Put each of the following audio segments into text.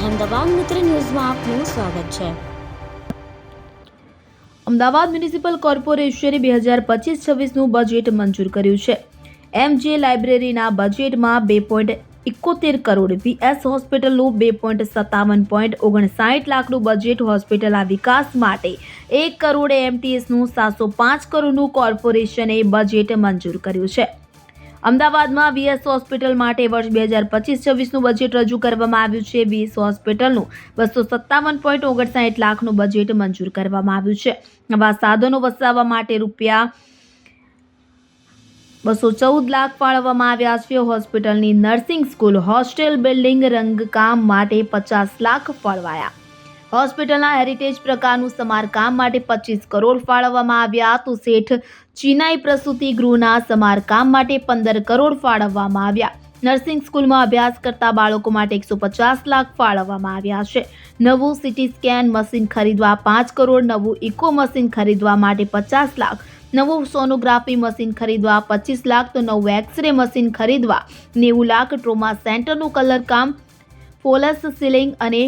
અમદાવાદ મિત્ર ન્યૂઝમાં આપનું સ્વાગત છે। અમદાવાદ મ્યુનિસિપલ કોર્પોરેશને 2025-26નું બજેટ મંજૂર કર્યું છે। એમજે લાઇબ્રેરીના બજેટમાં 2.71 કરોડ, વીએસ હોસ્પિટલનું 2.57.59 લાખનું બજેટ, હોસ્પિટલના વિકાસ માટે 1 કરોડ, એમટીએસનું 705 કરોડનું કોર્પોરેશને બજેટ મંજૂર કર્યું છે। અમદાવાદમાં વીએસ હોસ્પિટલ માટે વર્ષ 2025-26નું બજેટ રજૂ કરવામાં આવ્યું છે। વીએસ હોસ્પિટલનું 257.59 લાખનું બજેટ મંજૂર કરવામાં આવ્યું છે। નવા સાધનો વસાવવા માટે રૂપિયા 214 લાખ ફાળવવામાં આવ્યા છે। હોસ્પિટલની નર્સિંગ સ્કૂલ, હોસ્ટેલ બિલ્ડિંગ, રંગકામ માટે 50 લાખ ફાળવાયા। હોસ્પિટલના હેરિટેજ પ્રકારનું સમારકામ માટે 25 કરોડ ફાળવવામાં આવ્યા। તો શેઠ ચિનાઈ પ્રસૂતિ ગૃહના સમારકામ માટે 15 કરોડ ફાળવવામાં આવ્યા। નર્સિંગ સ્કૂલમાં અભ્યાસ કરતા બાળકો માટે 150 લાખ ફાળવવામાં આવ્યા છે। નવું સીટી સ્કેન મશીન ખરીદવા 5 કરોડ, નવું ઇકો મશીન ખરીદવા માટે 50 લાખ, નવું સોનોગ્રાફી મશીન ખરીદવા 25 લાખ, તો નવું એક્સરે મશીન ખરીદવા 90 લાખ। ટ્રોમા સેન્ટરનું કલરકામ, ફોલ્સ સીલિંગ અને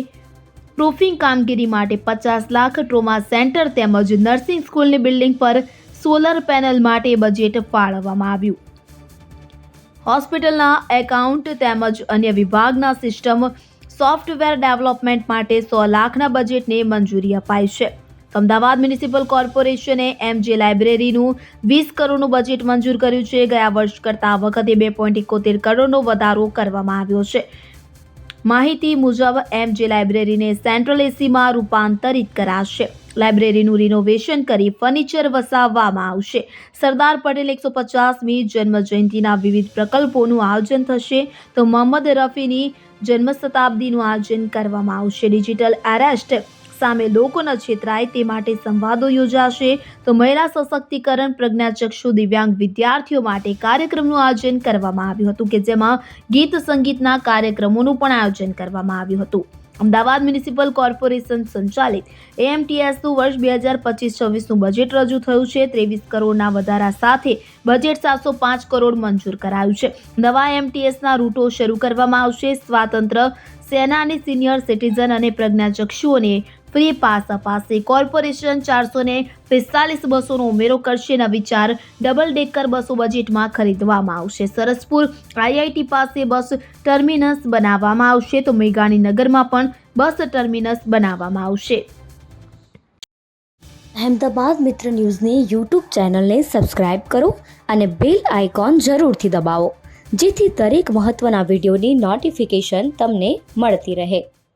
પ્રૂફિંગ કામગીરી માટે 50 લાખ। ટ્રોમા સેન્ટર તેમજ નર્સિંગ સ્કૂલની બિલ્ડિંગ પર સોલર પેનલ માટે બજેટ ફાળવવામાં આવ્યું। હોસ્પિટલના એકાઉન્ટ તેમજ અન્ય વિભાગના સિસ્ટમ સોફ્ટવેર ડેવલપમેન્ટ માટે 100 લાખના બજેટને મંજૂરી અપાઈ છે। અમદાવાદ મ્યુનિસિપલ કોર્પોરેશને એમજે લાઇબ્રેરીનું 20 કરોડનું બજેટ મંજૂર કર્યું છે। ગયા વર્ષ કરતાં આ વખતે 2.71 કરોડનો વધારો કરવામાં આવ્યો છે। માહિતી મુજબ એમજે લાઇબ્રેરીને સેન્ટ્રલ એસીમાં રૂપાંતરિત કરાશે। લાઇબ્રેરીનું રિનોવેશન કરી ફર્નિચર વસાવવામાં આવશે। સરદાર પટેલ 150મી જન્મ જયંતિના વિવિધ પ્રકલ્પોનું આયોજન થશે। તો મોહમ્મદ રફીની જન્મ શતાબ્દીનું આયોજન કરવામાં આવશે। ડિજિટલ એરેસ્ટ સામે લોકો ન છેતરાય તે માટે સંવાદો યોજાશે। તો મહિલા સશક્તિકરણ, પ્રજ્ઞાચક્ષુ દિવ્યાંગ વિદ્યાર્થીઓ માટે કાર્યક્રમનું આયોજન કરવામાં આવ્યું હતું કે જેમાં ગીત સંગીતના કાર્યક્રમોનું પણ આયોજન કરવામાં આવ્યું હતું। અમદાવાદ મ્યુનિસિપલ કોર્પોરેશન સંચાલિત એએમટીએસનું વર્ષ 2025-26નું બજેટ રજૂ થયું છે। 23 કરોડના વધારા સાથે બજેટ 705 કરોડ મંજૂર કરાયું છે। નવા એમટીએસના રૂટો શરૂ કરવામાં આવશે। સ્વાતંત્ર્ય સેનાની, સિનિયર સિટીઝન અને પ્રજ્ઞાચક્ષુઓને ફ્રી પાસ અપાશે। કોર્પોરેશન 445 બસોનો ઉમેરો કરશે। નવી 4 ડબલ ડેકર બસો બજેટમાં ખરીદવામાં આવશે। સરસપુર આઈઆઈટી પાસે બસ ટર્મિનસ બનાવવામાં આવશે। તો મેઘાણીનગરમાં પણ બસ ટર્મિનસ બનાવવામાં આવશે। અમદાવાદ મિત્ર ન્યૂઝની યુટ્યુબ ચેનલને સબસ્ક્રાઇબ કરો અને બેલ આઇકોન જરૂરથી દબાવો, જેથી દરેક મહત્ત્વના વિડીયોની નોટિફિકેશન તમને મળતી રહે।